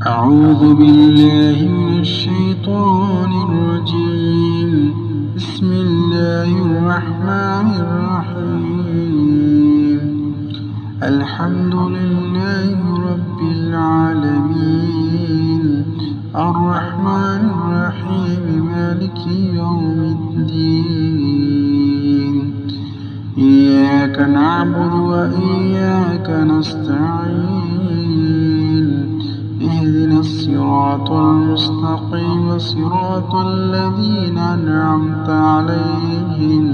أعوذ بالله من الشيطان الرجيم. بسم الله الرحمن الرحيم. الحمد لله رب العالمين، الرحمن الرحيم، مالك يوم الدين. إياك نعبد وإياك نستعين. اهدنا الصراط المستقيم، صراط الذين أنعمت عليهم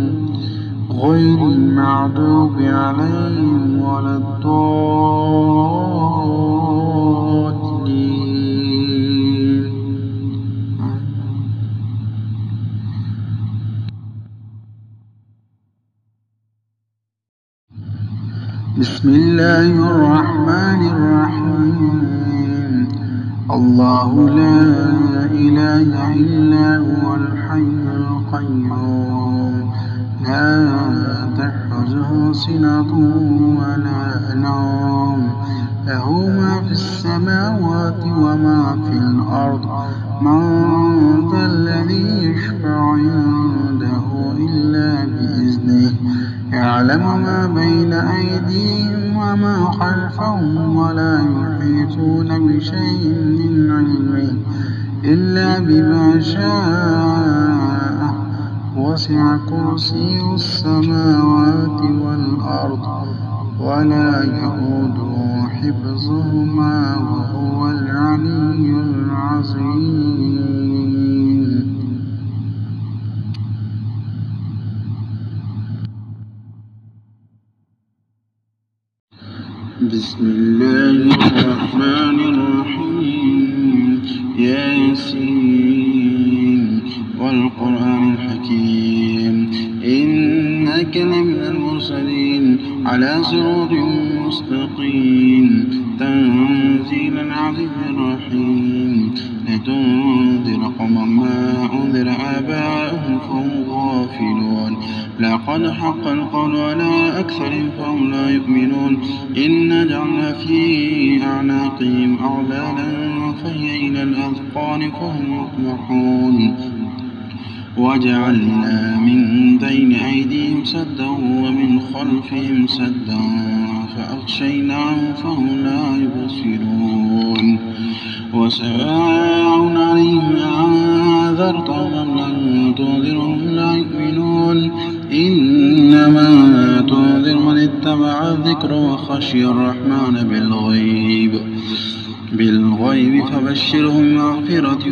غير المغضوب عليهم ولا الضالين. بسم الله الرحمن الرحيم. الله لا إله إلا هو الحي القيوم، لا تأخذه سنة ولا نوم، له ما في السماوات وما في الأرض. من ذا الذي يشفع عنده إلا بإذنه، يعلم ما بين أيديهم وما خلفهم، ولا يحيطون بشيء من علمه إلا بما شاء. وسع كرسيه السماوات والأرض، ولا يئوده حفظهما، وهو العلي العظيم. بسم الله الرحمن الرحيم. ياسين والقرآن الحكيم، إنك لمن المرسلين على صراط مستقيم، تنزيل العزيز الرحيم. لتنذر قوما ما أنذر آباؤهم فهم غافلون. لقد حق القول على أكثرهم فهم لا يؤمنون. إنا جعلنا في أعناقهم أغلالا فهي إلى الأذقان فهم مقمحون. وجعلنا من بين أيديهم سدا ومن خلفهم سدا فأغشيناهم فهم لا يبصرون. وسواء عليهم أنذرتهم أم لم تنذرهم لا يؤمنون. إنما تنذر من اتبع الذكر وخشي الرحمن بالغيب فبشرهم بمغفرة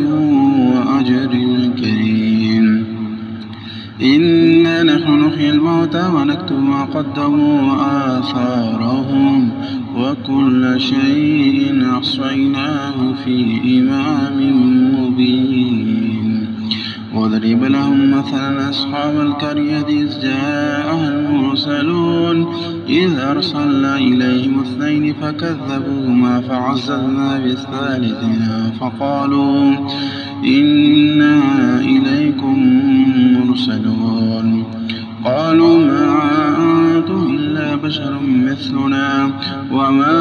وأجر كريم. إنا نحن نحيي الموتى ونكتب ما قدموا وآثارهم، وكل شيء أحصيناه في إمام مبين. واضرب لهم مثلا أصحاب القرية إذ جاءها المرسلون، إذ أرسلنا إليهم اثنين فكذبوهما فعززنا بالثالث فقالوا إنا إليكم مرسلون. قالوا ما أنتم إلا بشر مثلنا وما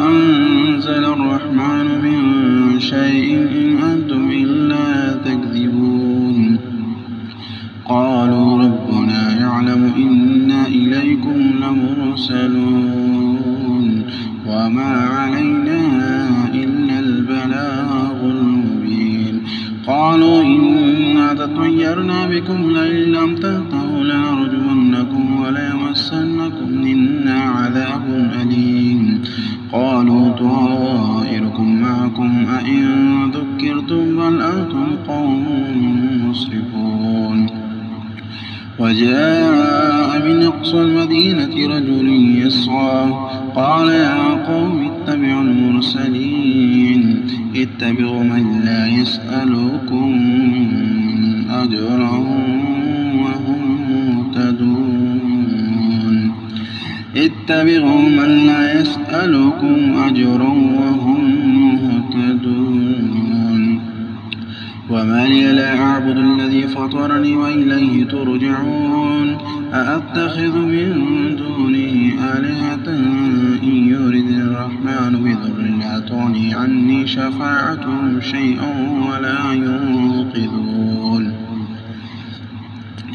أنزل الرحمن من شيء إن أنتم إلا تكذبون. قالوا ربنا يعلم إنا إليكم لمرسلون وما علينا إلا البلاغ المبين. قالوا إنا تطيرنا بكم لئن لم تنتهوا لنرجمنكم وليمسنكم منا عذاب أليم. قالوا طائركم معكم أئن ذكرتم بل أنتم قوم مسرفون. وجاء من أقصى المدينة رجل يسعى قال يا قوم اتبعوا المرسلين، اتبعوا من لا يسألكم أجرا وهم مهتدون. اتبعوا من لا يسألكم أجرا وهم مهتدون. وما لي لا أعبد الذي فطرني وإليه ترجعون. أأتخذ من دونه آلهة إن يردني الرحمن الرحمن بضر لا تغني عني شفاعتهم شيئا ولا ينقذون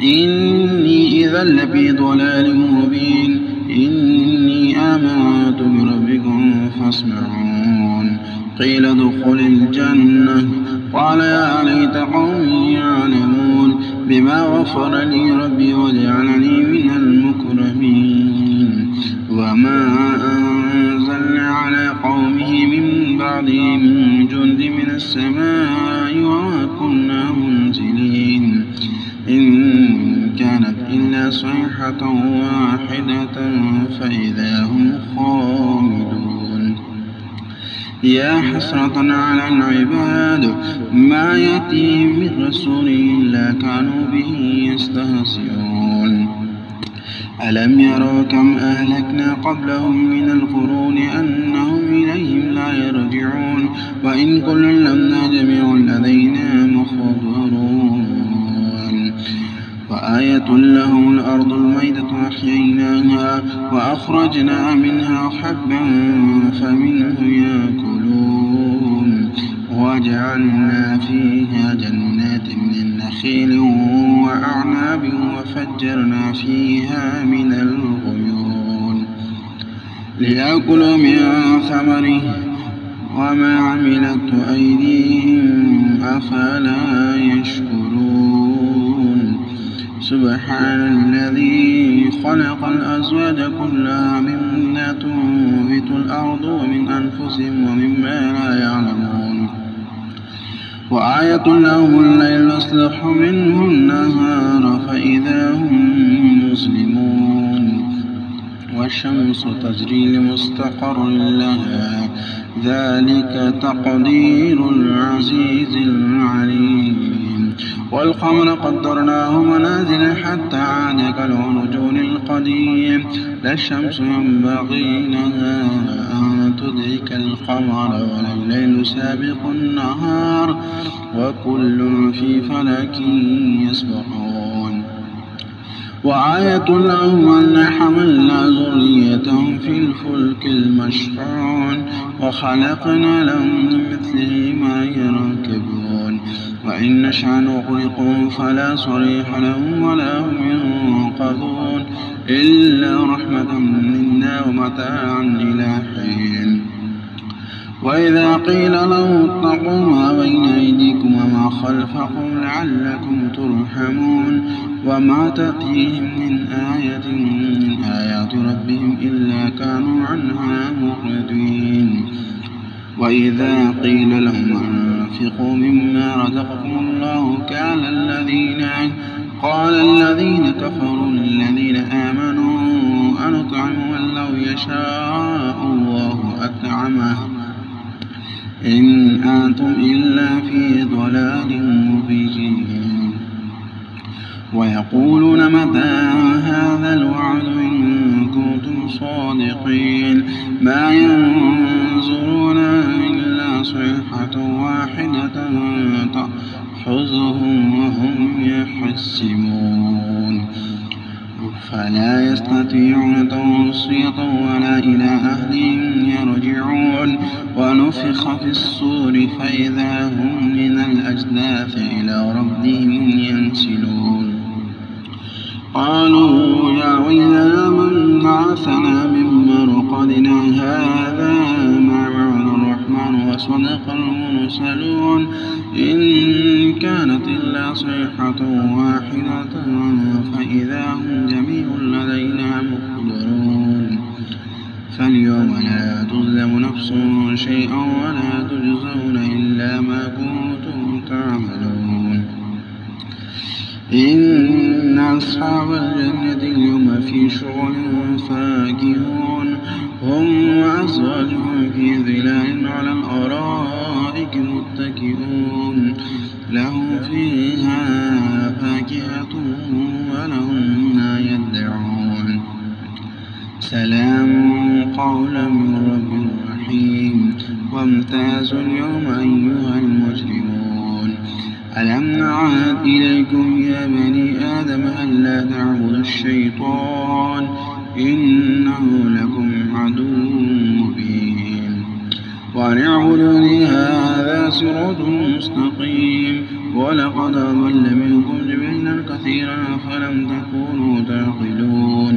إني إذا لفي ضلال مبين إني آمنت بربكم فاسمعون قيل ادخل الجنة قال يا ليت قومي يعلمون بما غفر لي ربي وجعلني من المكرمين وما أنزلنا على قومه من بعده من جند من السماء وما كنا منزلين إن كانت إلا صيحة واحدة فإذا هم خامدون يا حسرة على العباد ما يأتيهم من رسول إلا كانوا به يستهزئون ألم يروا كم أهلكنا قبلهم من القرون أنهم إليهم لا يرجعون وإن كل لما جميع لدينا محضرون وآية لهم الأرض الميتة أحييناها وأخرجنا منها حبا فمنه يأكلون وجعلنا فيها جنات من نخيل وأعناب وفجرنا فيها من العيون ليأكلوا من ثمره وما عملته أيديهم أفلا يشكرون سبحان الذي خلق الأزواج كلها مما تنبت الأرض ومن أنفسهم ومما لا يعلمون وآية لهم الليل يصلح منه النهار فإذا هم مسلمون والشمس تجري لمستقر لها ذلك تقدير العزيز العليم والقمر قدرناه منازل حتى عاد كالعرجون القديم لا الشمس ينبغي لها أن تدرك القمر ولا الليل سابق النهار وكل في فلك يسبحون وآية لهم أن حملنا ذريتهم في الفلك المشحون وخلقنا لهم من مثله ما يركبون وإن نشأ نغرقهم فلا صريخ لهم ولا هم ينقذون إلا رحمة منا ومتاعا إلى حين وإذا قيل له اتقوا ما بين أيديكم وما خلفكم لعلكم ترحمون وما تأتيهم من آية من آيات ربهم إلا كانوا عنها معرضين وإذا قيل لهم أنفقوا مما رزقكم الله قال الذين كفروا للذين آمنوا أنطعم من لو يشاء الله أطعمه إن أنتم إلا في ضلال مبين ويقولون متى هذا الوعد إن كنتم صادقين ما ينظرون إلا صيحة واحدة تأخذهم وهم يحسبون فلا يستطيعون توصية ولا إلى أهلهم يرجعون ونفخ في الصور فإذا هم من الأجداث إلى ربهم ينسلون قالوا يا ويلنا من بعثنا من مرقدنا هذا ما وعد الرحمن وصدق المرسلون إن كانت إلا صيحة واحدة فإذا هم جميع لدينا محضرون فاليوم لا تظلم نفس شيئا ولا تجزون إلا ما كنتم تعملون إن أصحاب الجنة اليوم في شغل فاكهون هم وأزواجهم في ظلال على الأرائك متكئون لهم فيها فاكهة ولهم ما يدعون سلام قولا من رب رحيم وامتازوا اليوم أيها المجرمون ألم نعهد إليكم يا بني آدم ألا تعبدوا الشيطان إنه لكم عدو مبين وأن اعبدوني هذا صراط مستقيم. ولقد أضل منكم جبلا كثيرا أفلم تكونوا تعقلون.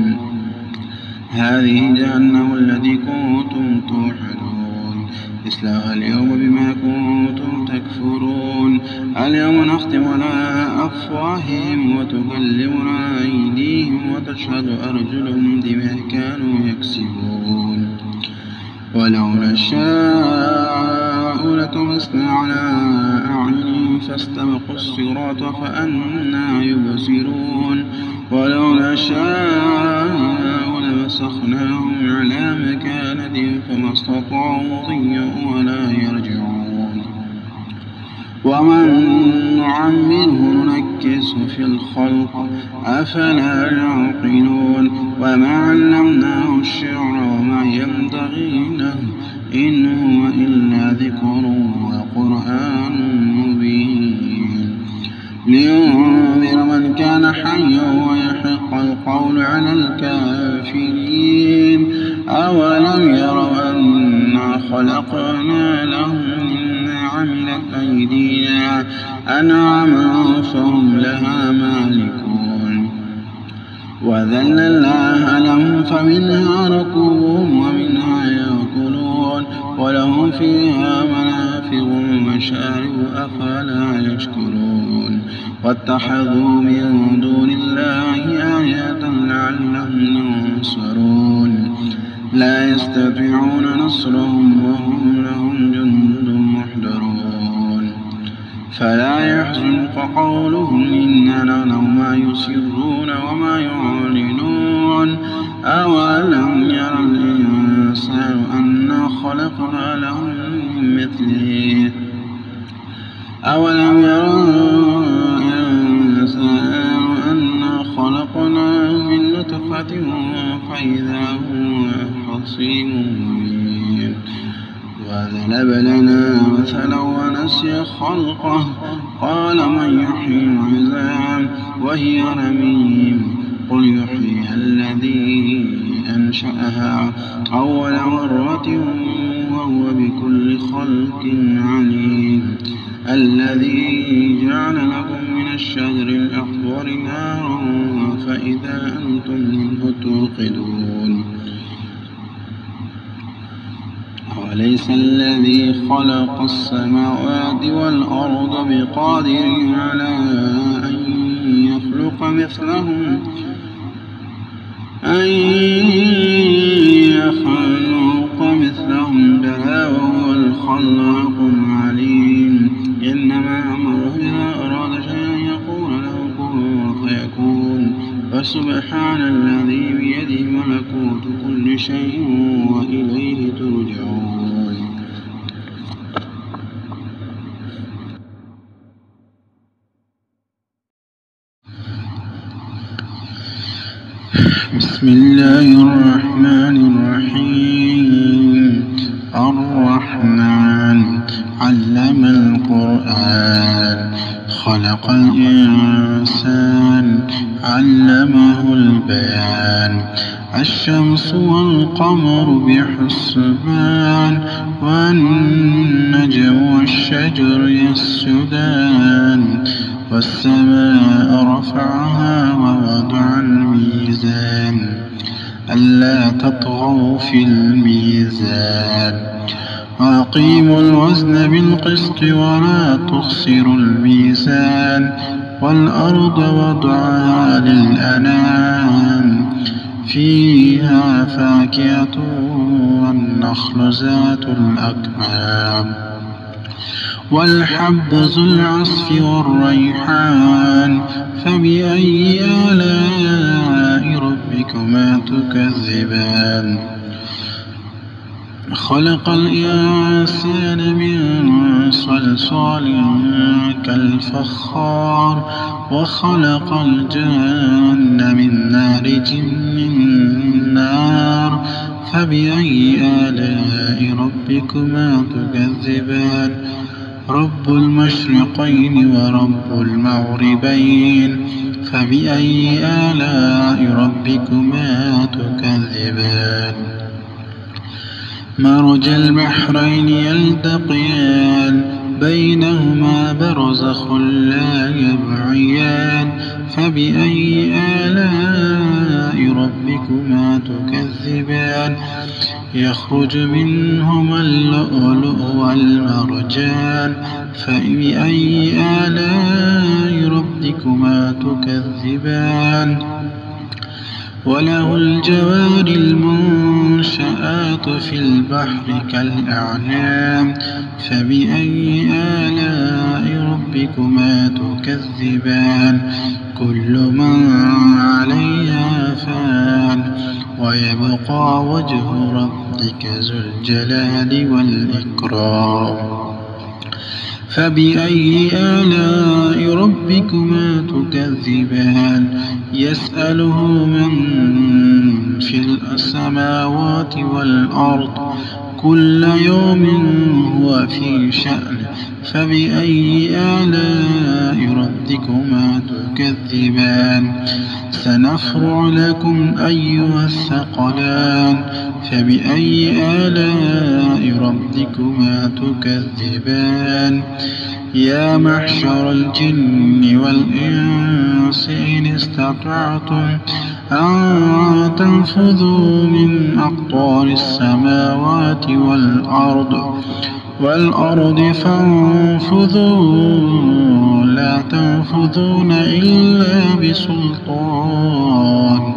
هذه جهنم التي كنتم توعدون اصلوها اليوم بما كنتم تكفرون. اليوم نختم على أفواههم وتكلمنا أيديهم وتشهد أرجلهم بما كانوا يكسبون. ولو نشاء لطمسنا على أعينهم فاستبقوا الصراط فأنى يبصرون. ولو نشاء لمسخناهم على مكانتهم فما استطاعوا مضيا ولا يرجعون. ومن نعمره ننكسه في الخلق أفلا يعقلون. وما علمناه الشعر وما ينبغي له إن هو إلا ذكر وقرآن مبين لينذر من كان حيا ويحق القول على الكافرين. أولم يروا أنا خلقنا لهم مما عملت أيدينا أنعاما فهم لها مالكون. وذللناها لهم فمنها ركوبهم ومنها يأكلون ولهم فيها منافع ومشارب أفلا يشكرون. واتخذوا من دون الله آلهة لعلهم ينصرون. لا يستطيعون نصرهم وهم لهم جند محضرون. فلا يحزنك قولهم إننا نعلم ما يسرون وما يعلنون. أولم يرى الإنسان أنا خلقنا له من مثله أولم يرى الإنسان أنا خلقنا من نطفة فإذا هو خصيم مبين. وضرب لنا مثلا ونسي خلقه قال من يحيي العظام وهي رميم قل يحييها الذي أنشأها أول مرة وهو بكل خلق عليم. الذي جعل لكم من الشجر الأخضر نارا فإذا أنتم منه توقدون. أوليس الذي خلق السماوات والأرض بقادر على أن يخلق مثلهم بلى وهو الخلاق العليم. إنما أمره إذا أراد شيئا يقول له كن فيكون. فسبحان الذي بيده ملكوت كل شيء وإليه ترجعون. بسم الله الرحمن الرحيم. الرحمن علم القرآن خلق الإنسان علمه البيان. الشمس والقمر بحسبان والنجم والشجر يسجدان. والسماء رفعها ووضع الميزان ألا تطغوا في الميزان وأقيموا الوزن بالقسط ولا تخسروا الميزان. والأرض وضعها للأنام فيها فاكهة والنخل ذات الأكمام والحب ذو العصف والريحان. فبأي آلاء ربكما تكذبان. خلق الإنسان من صلصال كالفخار وخلق الجن من مارج من نار. فبأي آلاء ربكما تكذبان. رب المشرقين ورب المغربين. فبأي آلاء ربكما تكذبان. مرج البحرين يلتقيان بينهما برزخ لا يبغيان فبأي آلاء ربكما تكذبان يخرج منهما اللؤلؤ والمرجان فبأي آلاء ربكما تكذبان وله الجوار المنشآت في البحر كالأعلام فبأي آلاء ربكما تكذبان كل من عليها فان ويبقى وجه ربك ذو الجلال والإكرام فبأي آلاء ربكما تكذبان يسأله من في السماوات والأرض كل يوم هو في شأن فبأي آلاء ربكما تكذبان سنفرغ لكم أيها الثقلان فبأي آلاء ربكما تكذبان يا معشر الجن والإنس إن استطعتم أن تنفذوا من أقطار السماوات والأرض فانفذوا لا تنفذون إلا بسلطان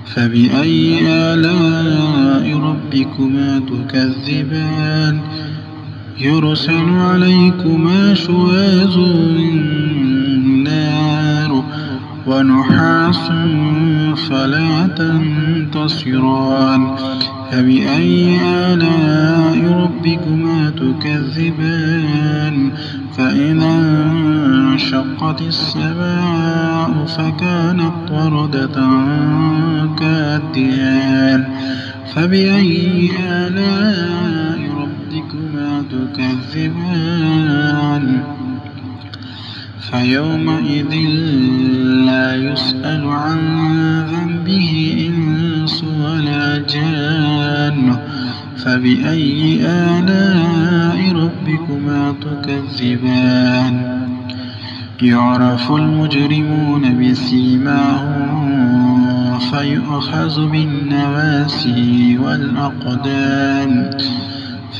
فبأي آلاء ربكما تكذبان يرسل عليكما شواظ من نار ونحاس فلا تنتصران فبأي آلاء ربكما تكذبان فإذا انشقت السماء فكانت وردة كالدهان فبأي آلاء ربكما تكذبان فيومئذ لا يسأل عن ذنبه إنس ولا جان فبأي آلاء ربكما تكذبان يعرف المجرمون بسيماهم فيؤخذ بالنواسي والأقدام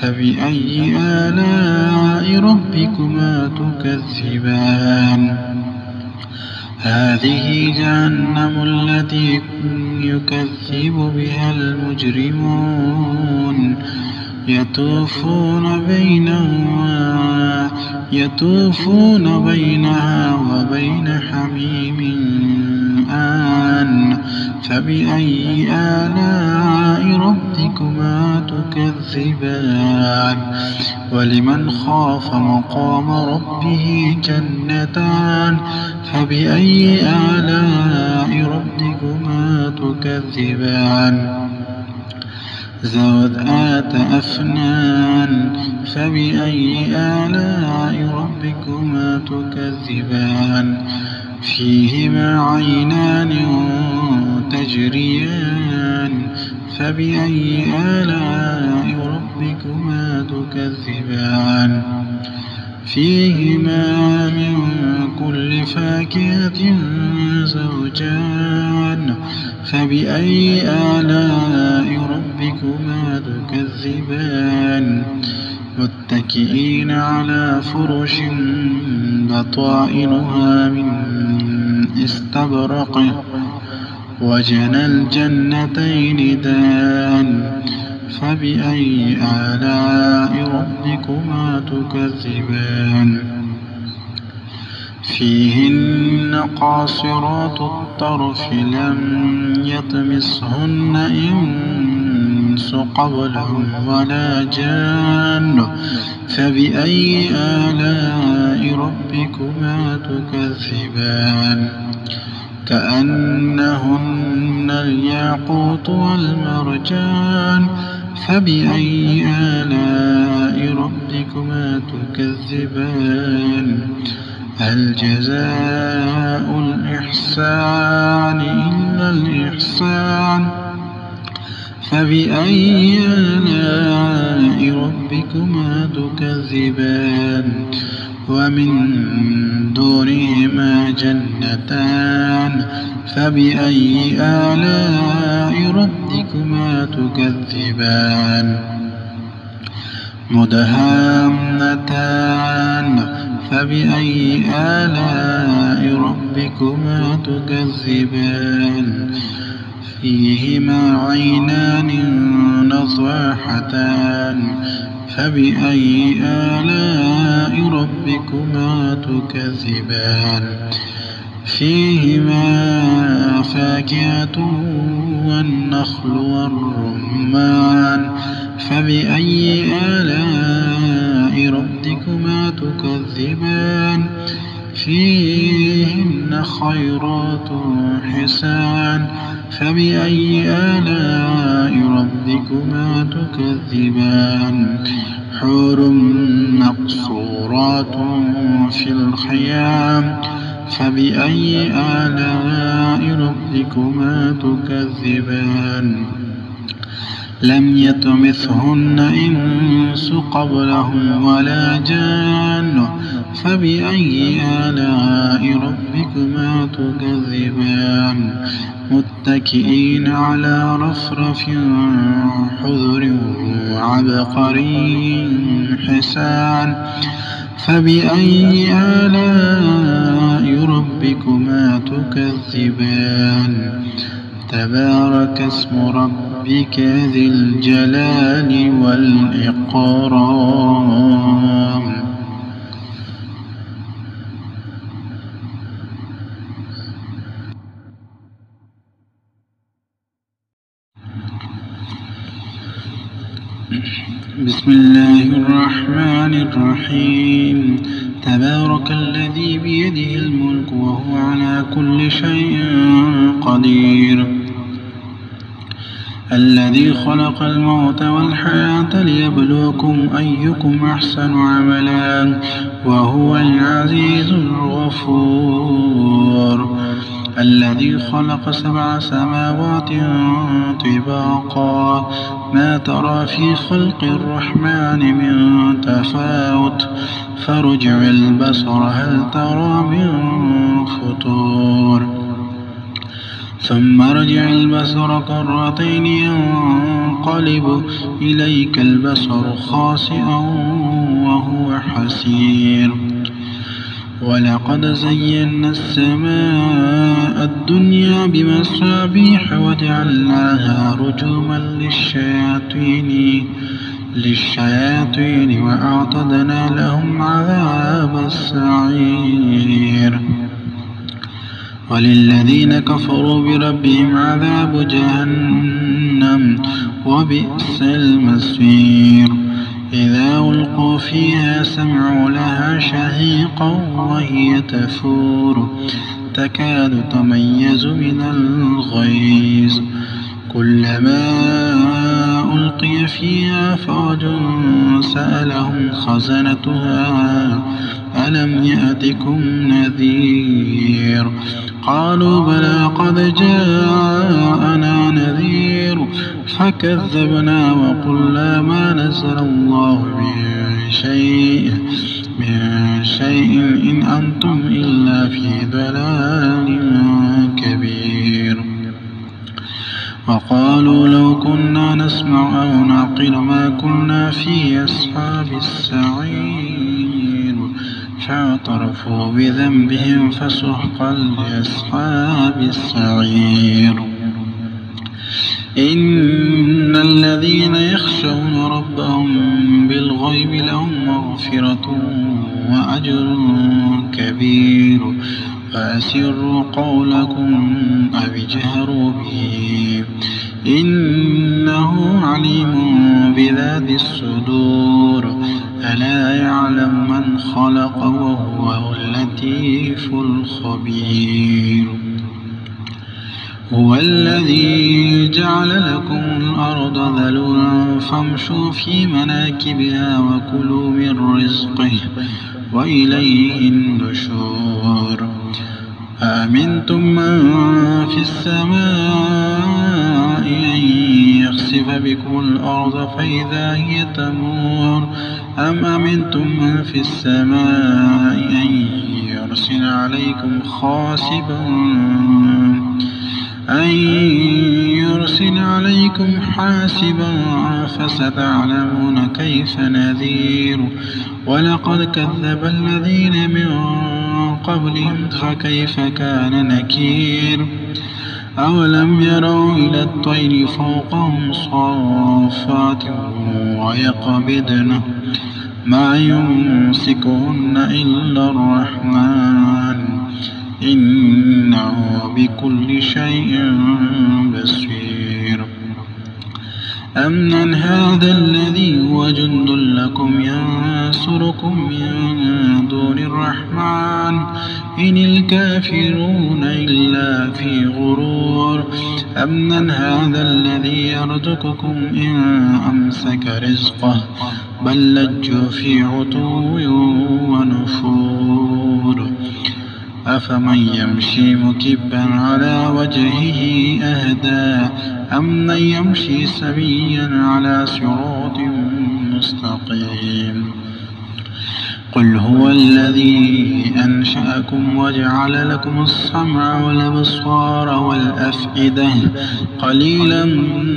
فبأي آلاء ربكما تكذبان هذه جهنم التي يكذب بها المجرمون يطوفون بينها وبين حميم آن فبأي آلاء ربكما تكذبان ولمن خاف مقام ربه جنتان فبأي آلاء ربكما تكذبان ذوات أفنان فبأي آلاء ربكما تكذبان فيهما عينان تجريان فبأي آلاء ربكما تكذبان فيهما من كل فاكهة زوجان فبأي آلاء ربكما تكذبان متكئين على فرش بطائنها من استبرق وجنى الجنتين دان فبأي آلاء ربكما تكذبان فيهن قاصرات الطرف لم يطمسهن إنس قبلهم ولا جان فبأي آلاء ربكما تكذبان كأنهن الياقوت والمرجان فبأي آلاء ربكما تكذبان هل جزاء الإحسان إلا الإحسان فبأي آلاء ربكما تكذبان ومن دونهما جنتان فبأي آلاء ربكما تكذبان مدهامتان فبأي آلاء ربكما تكذبان فيهما عينان نضاحتان فبأي آلاء ربكما تكذبان فيهما فاكهة والنخل والرمان فبأي آلاء ربكما تكذبان فيهن خيرات حسان فبأي آلاء ربكما تكذبان حور مقصورات في الخيام فبأي آلاء ربكما تكذبان لم يطمثهن إنس قبلهم ولا جان فبأي آلاء ربكما تكذبان متكئين على رفرف حضر وعبقري حسان فبأي آلاء ربكما تكذبان تبارك اسم ربك ذي الجلال والإكرام بسم الله الرحمن الرحيم تبارك الذي بيده الملك وهو على كل شيء قدير الذي خلق الموت والحياة ليبلوكم أيكم أحسن عملا وهو العزيز الغفور الذي خلق 7 سماوات طباقا ما ترى في خلق الرحمن من تفاوت فارجع البصر هل ترى من فطور ثم ارجع البصر كرتين ينقلب إليك البصر خاسئا وهو حسير ولقد زينا السماء الدنيا بمصابيح وجعلناها رجوما للشياطين وأعتدنا لهم عذاب السعير وللذين كفروا بربهم عذاب جهنم وبئس المصير إذا ألقوا فيها سمعوا لها شهيقا وهي تفور تكاد تميز من الغيظ كلما ألقي فيها فوج سألهم خزنتها ألم يأتكم نذير قالوا بلى قد جاءنا نذير فكذبنا وقلنا ما نزل الله من شيء إن أنتم إلا في ضلال كبير وقالوا لو كنا نسمع أو نعقل ما كنا في أصحاب السعير فاعترفوا بذنبهم فسحقا لأصحاب السعير إن الذين يخشون ربهم بالغيب لهم مغفرة وأجر كبير فأسروا قولكم أو اجهروا به إنه عليم بذات الصدور ألا يعلم من خلق وهو اللطيف الخبير هو الذي جعل لكم الأرض ذلولا فامشوا في مناكبها وكلوا من رزقه وإليه النشور أأمنتم من في السماء أن يخسف يخسف بكم الأرض فإذا هي تمور أم أمنتم من في السماء أن يرسل عليكم حاسبا فستعلمون كيف نذير ولقد كذب الذين من قبلهم فكيف كان نكير أولم يروا إلى الطير فوقهم صافات ويقبضن ما يمسكهن إلا الرحمن إنه بكل شيء بصير أمن هذا الذي هو جند لكم ينصركم من دون الرحمن إن الكافرون إلا في غرور أمن هذا الذي يرزقكم إن أمسك رزقه بل لجوا في عتو ونفور أفمن يمشي مكبا على وجهه أهدى أمن يمشي سويا على صراط مستقيم قل هو الذي أنشأكم وجعل لكم السمع والأبصار والأفئدة قليلا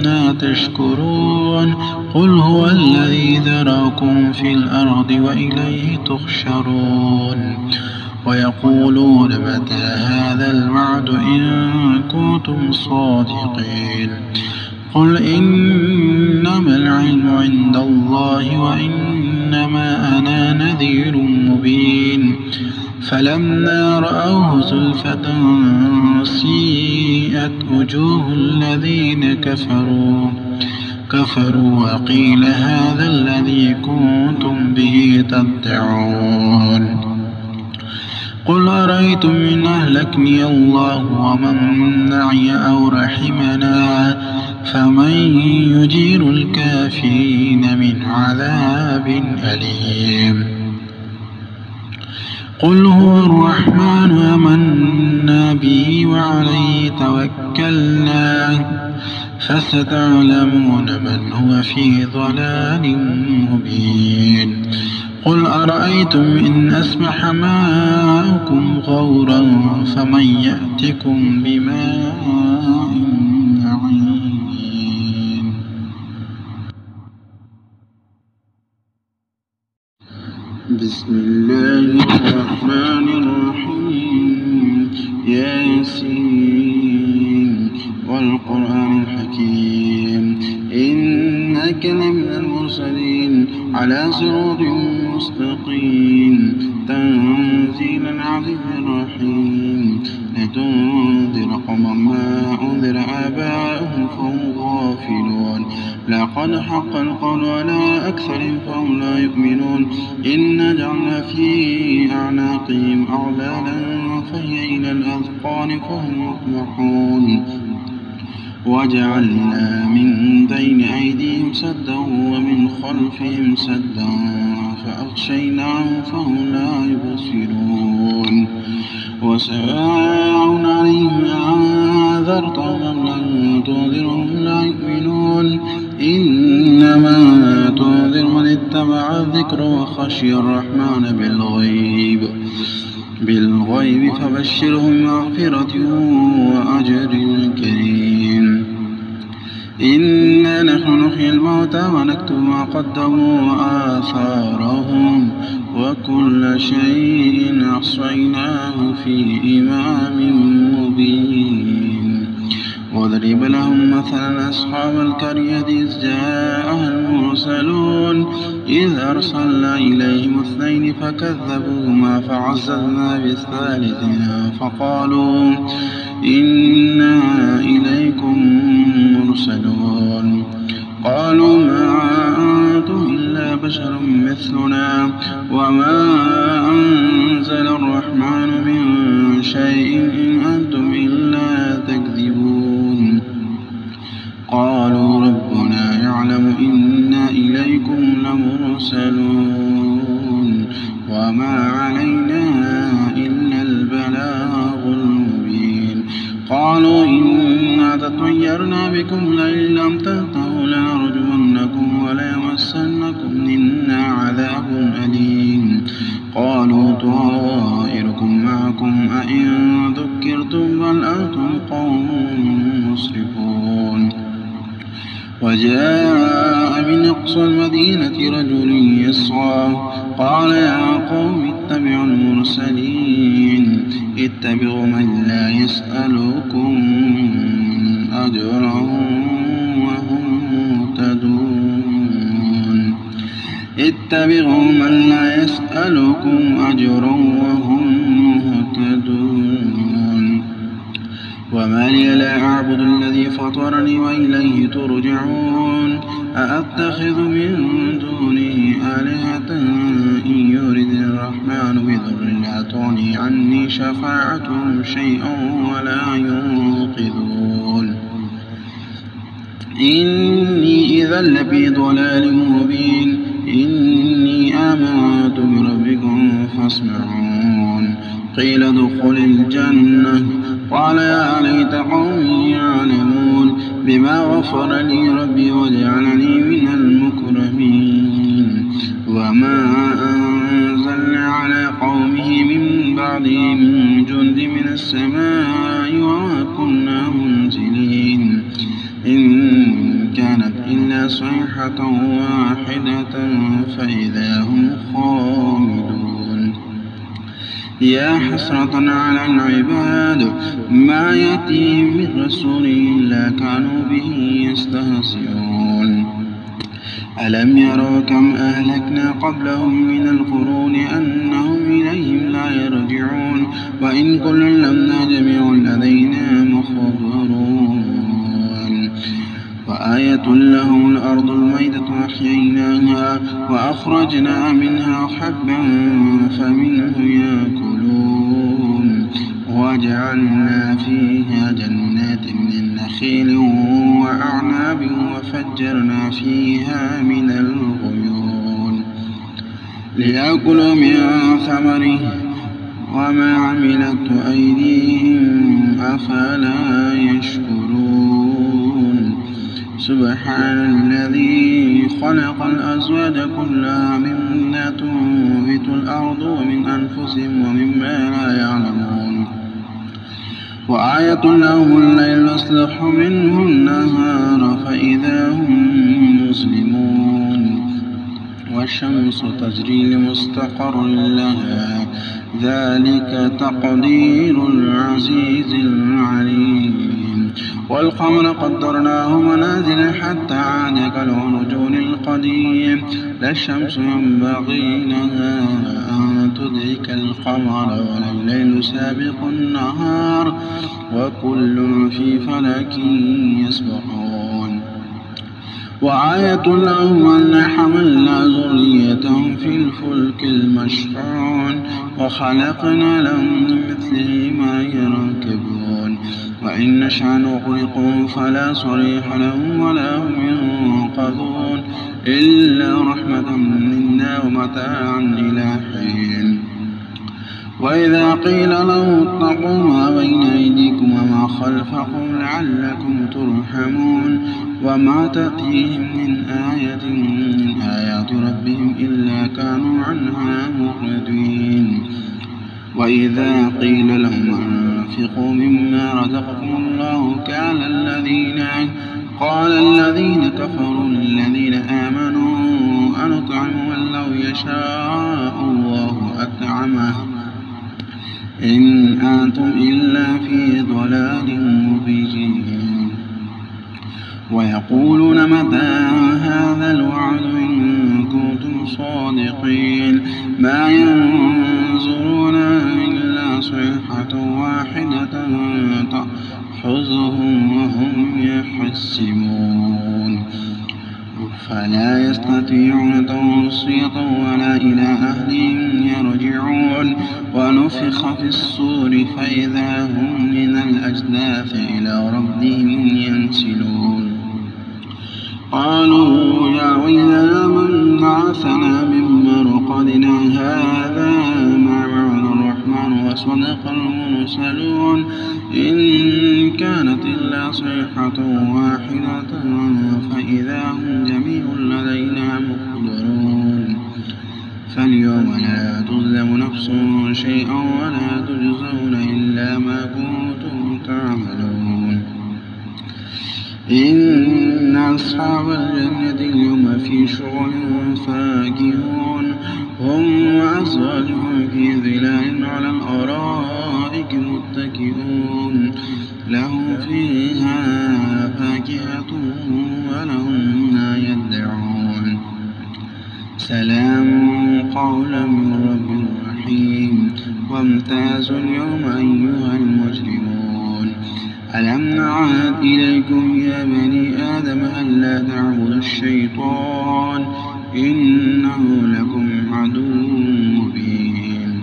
ما تشكرون قل هو الذي ذراكم في الأرض وإليه تحشرون ويقولون متى هذا الوعد إن كنتم صادقين قل إنما العلم عند الله وإنما أنا نذير مبين فلما رأوه زلفة سيئت وجوه الذين كفروا وقيل هذا الذي كنتم به تدعون قل أرأيتم إن أهلكني الله ومن معي أو رحمنا فمن يجير الكافرين من عذاب أليم قل هو الرحمن آمنا به وعليه توكلنا فستعلمون من هو في ضلال مبين قل أرأيتم إن أصبح ماؤكم غورا فمن يأتكم بماء معين بسم الله الرحمن الرحيم ياسين والقرآن الحكيم إنك لمن المرسلين على صراط مستقيم تنزيلا عزيز رحيم لتنذر قوما ما أنذر آباؤهم فهم غافلون لقد حق القول على أكثرهم فهم لا يؤمنون إن جعلنا في أعناقهم أغلالا فهي إلى الأذقان فهم يطمحون وجعلنا من بين أيديهم سدا ومن خلفهم سدا فأغشيناهم فهم لا يبصرون وسواء عليهم أنذرتهم أم لم تنذرهم لا يؤمنون إنما تنذر من اتبع الذكر وخشي الرحمن بالغيب فبشرهم بمغفرة وأجر كريم إنا نحن نحيي الموتى ونكتب ما قدموا وآثارهم وكل شيء أحصيناه في إمام مبين واضرب لهم مثلا أصحاب القرية إذ جاءها المرسلون إذ أرسلنا إليهم اثنين فكذبوهما فعززنا بالثالث فقالوا إنا إليكم مرسلون قالوا ما أنتم إلا بشر مثلنا وما أنزل الرحمن من شيء إن أنتم إلا تكذبون قالوا ربنا يعلم إنا إليكم لمرسلون وما علينا إلا البلاغ المبين قالوا إنا تطيرنا بكم لئن لم تنتهوا وليمسنكم منا عذاب أليم. قالوا طائركم معكم أئن ذكرتم بل أنتم قوم مسرفون. وجاء من أقصى المدينة رجل يسعى قال يا قوم اتبعوا المرسلين اتبعوا من لا يسألكم أجرا وهم مهتدون. اتبعوا من لا يسألكم أجرا وهم مهتدون. وما لي لا أعبد الذي فطرني وإليه ترجعون. أأتخذ من دونه آلهة إن يرد الرحمن بضر لا تغني عني شفاعتهم شيئا ولا ينقذون. إني إذا لفي ضلال مبين. إني آمنت بربكم فاسمعون. قيل ادخل الجنة قال يا ليت قومي يعلمون بما غفر لي ربي وجعلني من المكرمين. وما أنزلنا على قومه من بعده من جند من السماء وما كنا منزلين. إن كانت إلا صيحة واحدة فإذا هم خامدون. يا حسرة على العباد ما يأتيهم من رسول إلا كانوا به يستهزئون. ألم يروا كم أهلكنا قبلهم من القرون أنهم إليهم لا يرجعون. وإن كل لما جميع لدينا محضرون. وآية لهم الأرض الميتة أحييناها وأخرجنا منها حبا فمنه يأكلون. وجعلنا فيها جنات من نخيل وأعناب وفجرنا فيها من العيون ليأكلوا من ثمره وما عملته أيديهم أفلا يشكرون. سبحان الذي خلق الأزواج كلها مما تنبت الأرض ومن أنفسهم ومما لا يعلمون. وآية لهم الليل يصلح منه النهار فإذا هم مسلمون. والشمس تجري لمستقر لها ذلك تقدير العزيز العليم. والقمر قدرناه منازل حتى عاد كالعرجون القديم. لا الشمس ينبغي لها أن تدرك القمر ولا الليل سابق النهار وكل في فلك يسبحون. وآية لهم أن حملنا ذريتهم في الفلك المشحون وخلقنا لهم من مثله ما يركبون. وإن نشأ نغرقهم فلا صريخ لهم ولا هم ينقذون إلا رحمة منا ومتاعا إلى حين. وإذا قيل لهم اتقوا ما بين أيديكم وما خلفكم لعلكم ترحمون. وما تأتيهم من آية من آيات ربهم إلا كانوا عنها معرضين. وإذا قيل لهم أنفقوا مما رزقكم الله قال الذين كفروا للذين آمنوا أنطعم من لو يشاء الله أطعمه إن أنتم إلا في ضلال مبين. ويقولون متى هذا الوعد إن كنتم صادقين. ما ينظرون إلا صيحة واحدة تأخذهم وهم يحسبون فلا يستطيعون توصية ولا إلى أهلهم يرجعون. ونفخ في الصور فإذا هم من الأجداث إلى ربهم ينسلون. قالوا يا ويلنا من بعثنا من مرقدنا هذا ما وعد الرحمن وصدق المرسلون إن كانت إلا صيحة واحدة فإذا هم جميع لدينا محضرون فاليوم لا تظلم نفس شيئا ولا تجزون إلا ما كنتم تعملون إن أصحاب الجنة اليوم في شغل فاكهون هم وأزواجهم في ظلال على الأرائك متكئون لهم فيها فاكهة ولهم ما يدعون سلام قولا من رب رحيم وامتازوا اليوم أيها المجرمون ألم نعهد إليكم يا بني آدم ألا تعبدوا الشيطان إنه لكم عدو مبين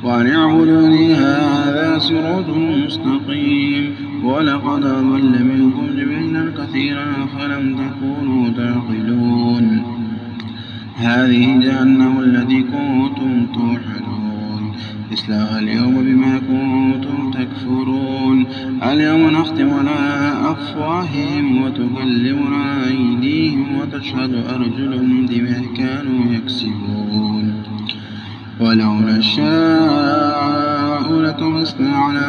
وأن اعبدوني هذا صراط مستقيم ولقد أضل منكم جبلا كثيرا فلم تكونوا تعقلون هذه جهنم التي كنتم توعدون اصلوها اليوم بما كنتم تكفرون اليوم نختم على أفواههم وتكلمنا أيديهم وتشهد أرجلهم بما كانوا يكسبون ولو نشاء لطمسنا على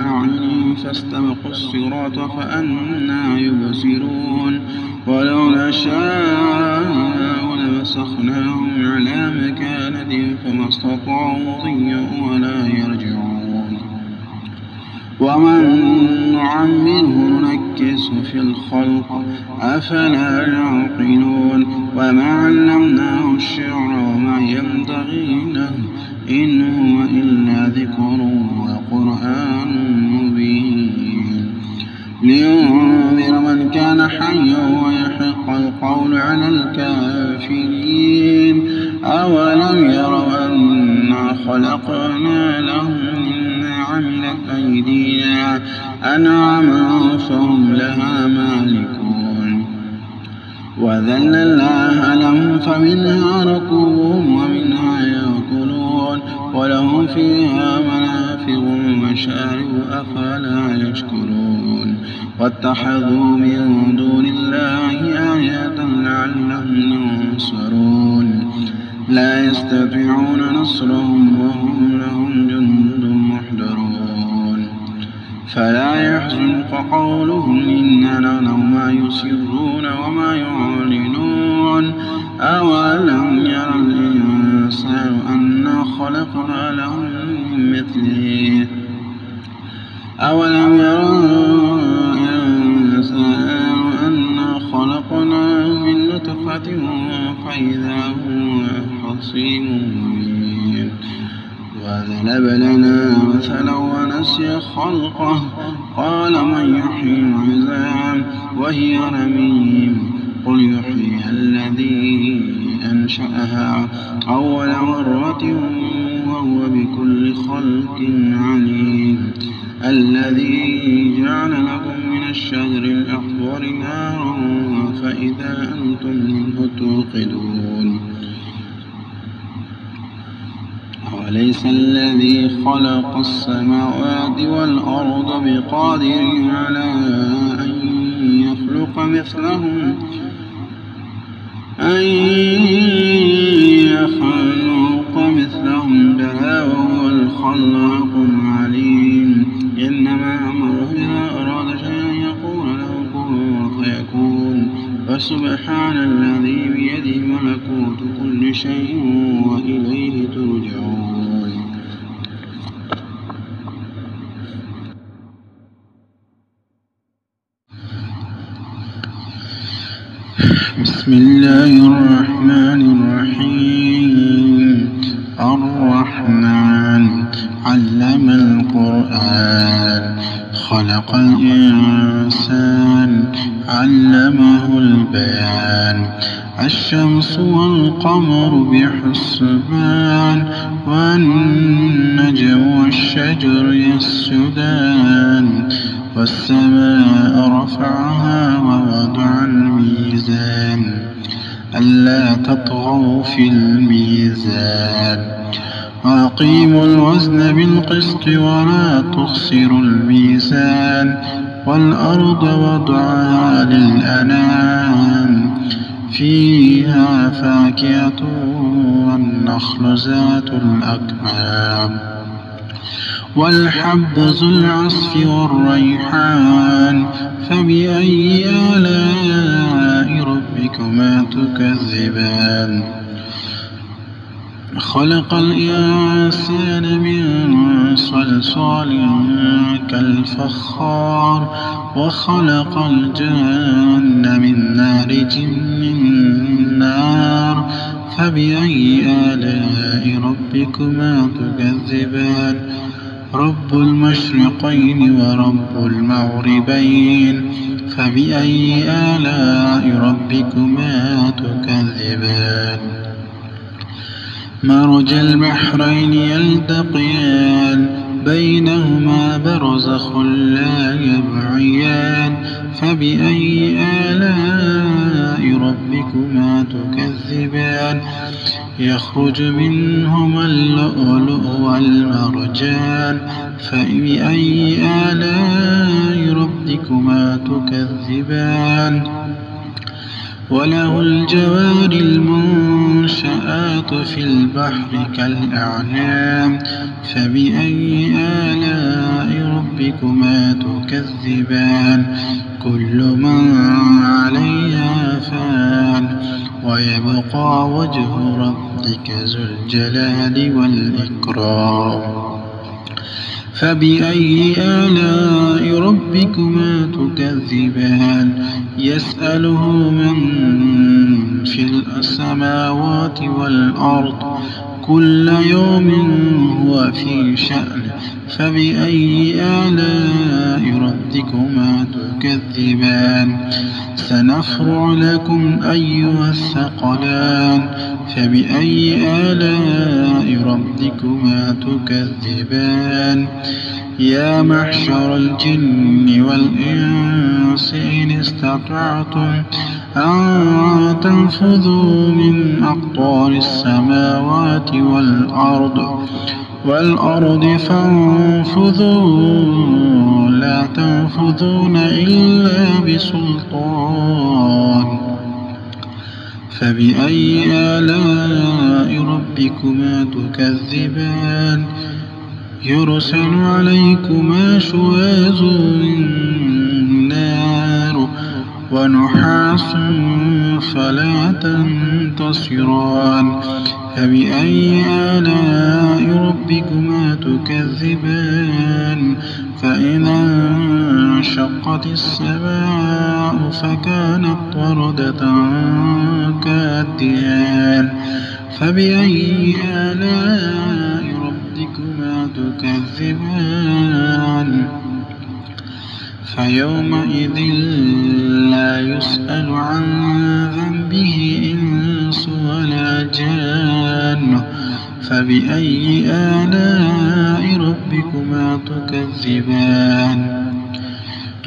أعينهم فاستبقوا الصراط فأنى يبصرون ولو نشاء لمسخناهم على مكانتهم فما استطاعوا مضيا ولا يرجعون ومن نعمره ننكسه في الخلق أفلا يعقلون وما علمناه الشعر وما ينبغي له إن هو إلا ذكر وقرآن مبين لينذر من كان حيا ويحق القول على الكافرين أولم يروا أنا خلقنا لهم مما عملت أيدينا أنعاما فهم لها مالكون وذللناها لهم فمنها ركوبهم ومنها يأكلون ولهم فيها منافع ومشارب أفلا يشكرون واتخذوا من دون الله آلهة لعلهم ينصرون لا يستطيعون نصرهم وهم لهم جند محضرون فلا يحزنك قولهم إننا نعلم ما يسرون وما يعلنون أولم يرى الإنسان أنا خلقنا له من مثله أولم يرى الإنسان أنا خلقناه من نطفة فإذا هو خصيم مبين وضرب لنا مثلا ونسي خلقه قال من يحيي العظام وهي رميم قل يحييها الذي أنشأها أول مرة وهو بكل خلق عليم الذي جعل لكم من الشجر الأخضر نارا فإذا أنتم منه توقدون أوليس الذي خلق السماوات والأرض بقادر على أن يخلق مثلهم بلى وهو الخلاق العليم إنما أمره إذا أراد شيئا يقول له كن فيكون فسبحان الذي بيده ملكوت كل شيء وإليه ترجعون بسم الله الرحمن الرحيم الرحمن علم القرآن خلق الإنسان علمه البيان الشمس والقمر بحسبان والنجم والشجر يسجدان والسماء رفعها ووضع الميزان ألا تطغوا في الميزان وأقيموا الوزن بالقسط ولا تخسروا الميزان والأرض وضعها للأنام فيها فاكهة والنخل ذات الأكمام والحب ذو العصف والريحان فبأي آلاء ربكما تكذبان خلق الإنسان من صلصال كالفخار وخلق الجن من مارج من نار فبأي آلاء ربكما تكذبان رب المشرقين ورب المغربين فبأي آلاء ربكما تكذبان مرج البحرين يلتقيان بينهما برزخ لا يبغيان فبأي آلاء ربكما تكذبان يخرج منهما اللؤلؤ والمرجان فبأي آلاء ربكما تكذبان وله الجوار المنشآت في البحر كالأعلام فبأي آلاء ربكما تكذبان كل من عليها فان ويبقى وجه ربك ذو الجلال والإكرام فبأي آلاء ربكما تكذبان يسأله من في السماوات والأرض كل يوم هو في شأن فبأي آلاء ربكما تكذبان سنفرغ لكم أيها الثقلان فبأي آلاء ربكما تكذبان يا معشر الجن والإنس إن استطعتم أن تنفذوا من أقطار السماوات والأرض فانفذوا لا تنفذون إلا بسلطان فبأي آلاء ربكما تكذبان يرسل عليكما شواظ من نار ونحاس فلا تنتصران فبأي آلاء ربكما تكذبان فإذا انشقت السماء فكانت وردة كالدهان فبأي آلاء ربكما تكذبان فيومئذ لا يسأل عن ذنبه إنس ولا جان فبأي آلاء ربكما تكذبان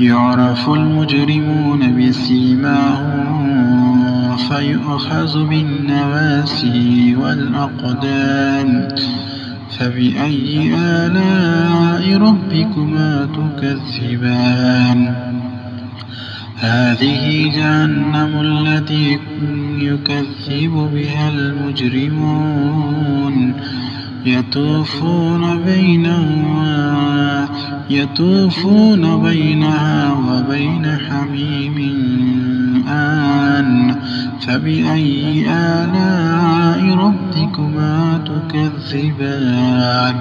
يعرف المجرمون بسيماهم فيؤخذ بالنواسي والأقدام فبأي آلاء ربكما تكذبان هذه جهنم التي يكذب بها المجرمون يطوفون بينها وبين حميم آن فبأي آلاء ربكما تكذبان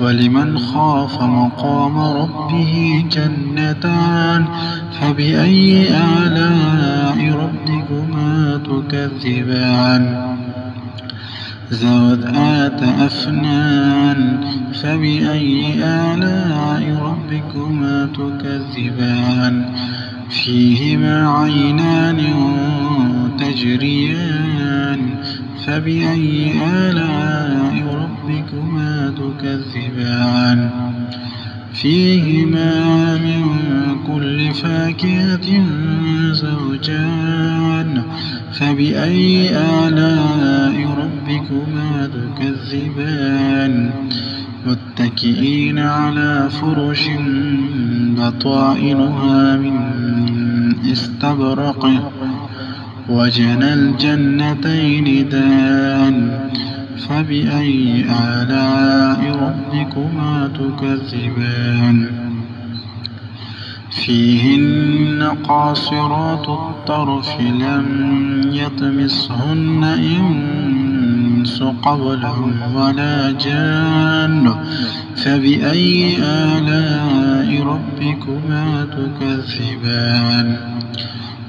ولمن خاف مقام ربه جنتان فبأي آلاء ربكما تكذبان ذوات أفنان فبأي آلاء ربكما تكذبان فيهما عينان تجريان فبأي آلاء ربكما تكذبان فيهما من كل فاكهة زوجان فبأي آلاء ربكما تكذبان متكئين على فرش بطائنها من استبرق وجنى الجنتين دان فبأي آلاء ربكما تكذبان فيهن قاصرات الطرف لم يطمسهن إنس قبلهم ولا جان فبأي آلاء ربكما تكذبان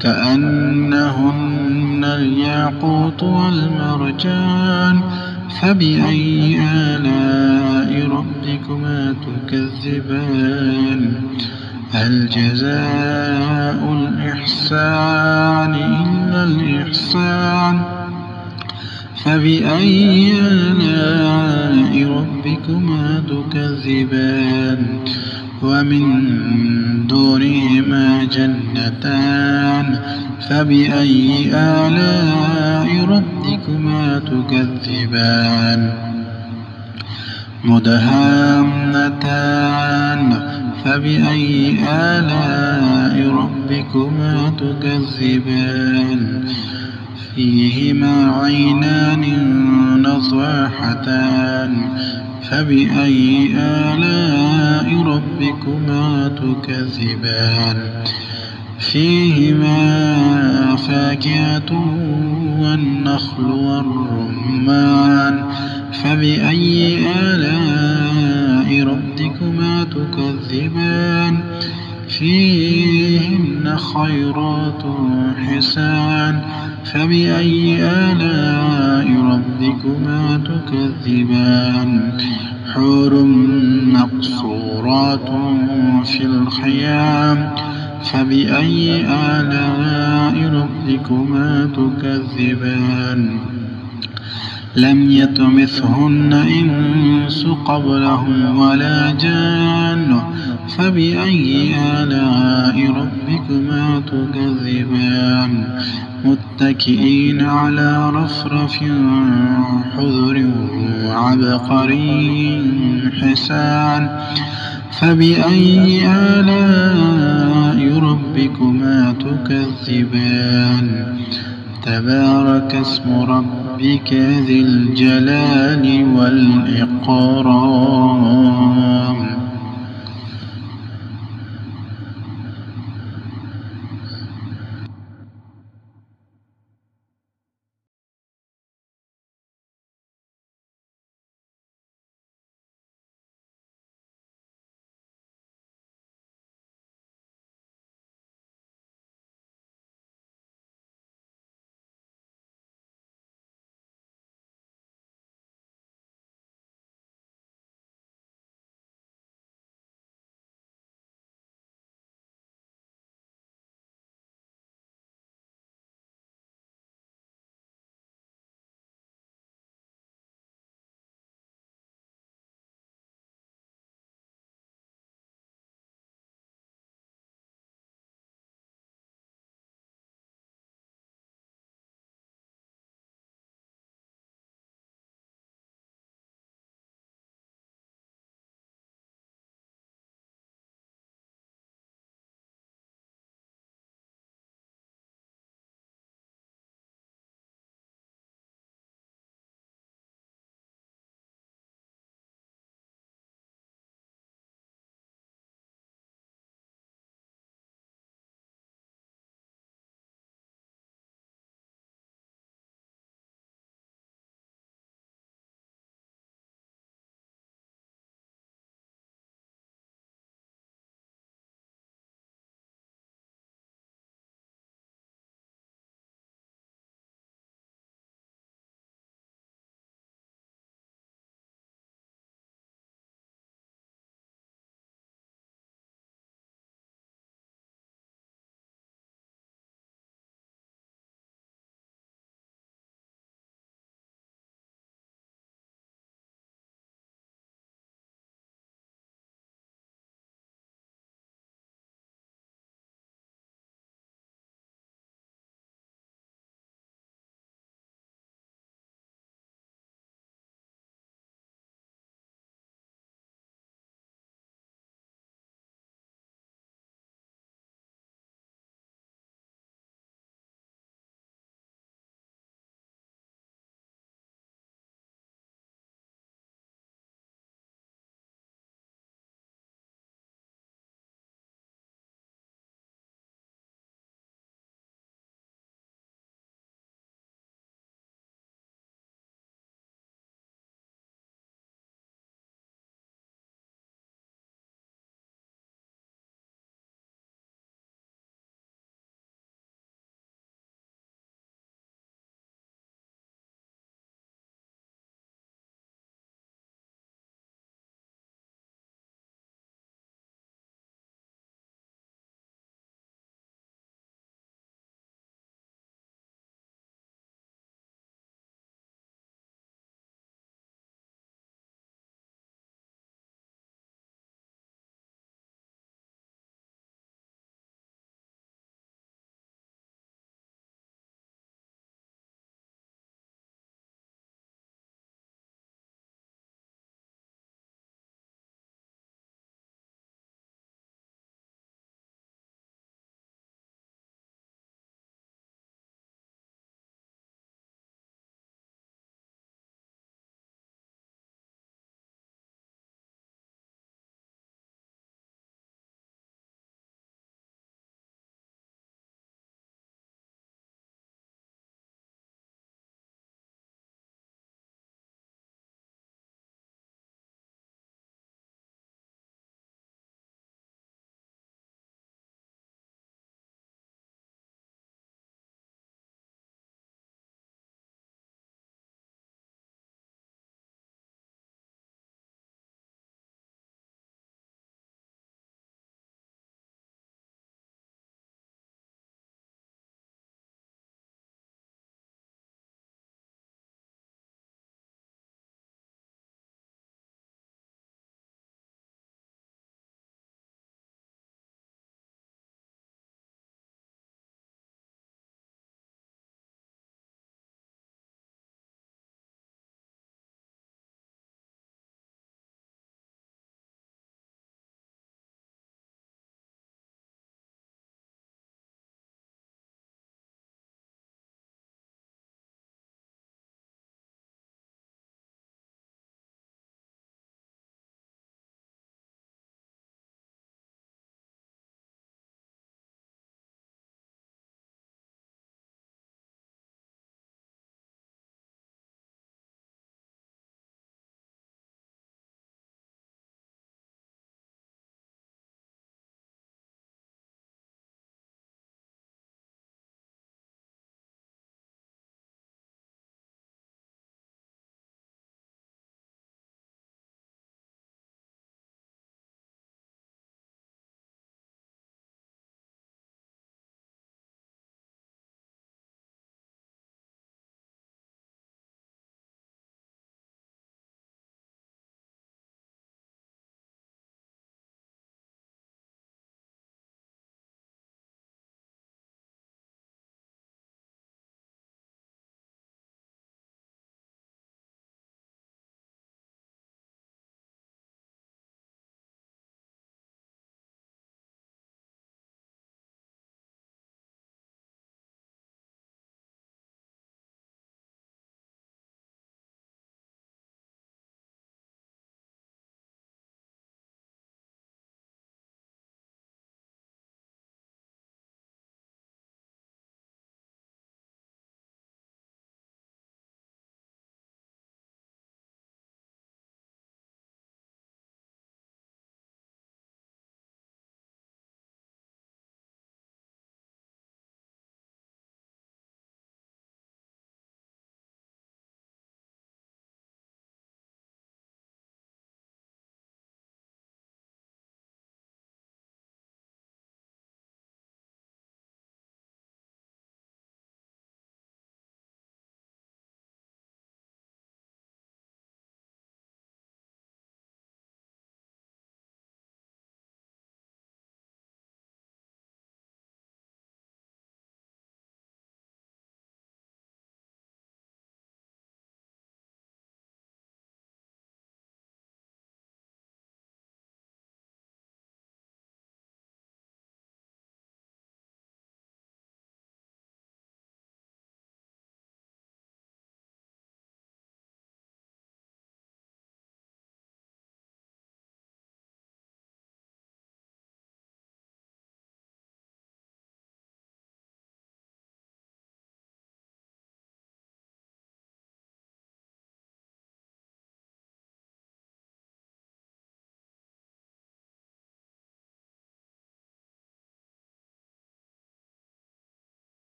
كأنهن الياقوت والمرجان فبأي آلاء ربكما تكذبان هل جزاء الإحسان إلا الإحسان فبأي آلاء ربكما تكذبان ومن دونهما جنتان فبأي آلاء ربكما تكذبان مدهامتان فبأي آلاء ربكما تكذبان فيهما عينان نضاحتان فبأي آلاء ربكما تكذبان فيهما فاكهة والنخل والرمان فبأي آلاء ربكما تكذبان فيهن خيرات حسان فبأي آلاء ربكما تكذبان حور مقصورات في الخيام فبأي آلاء ربكما تكذبان لم يطمثهن إنس قبلهم ولا جان فبأي آلاء ربكما تكذبان متكئين على رفرف خضر وعبقري حسان فبأي آلاء ربكما تكذبان تبارك اسم ربك ذي الجلال والإكرام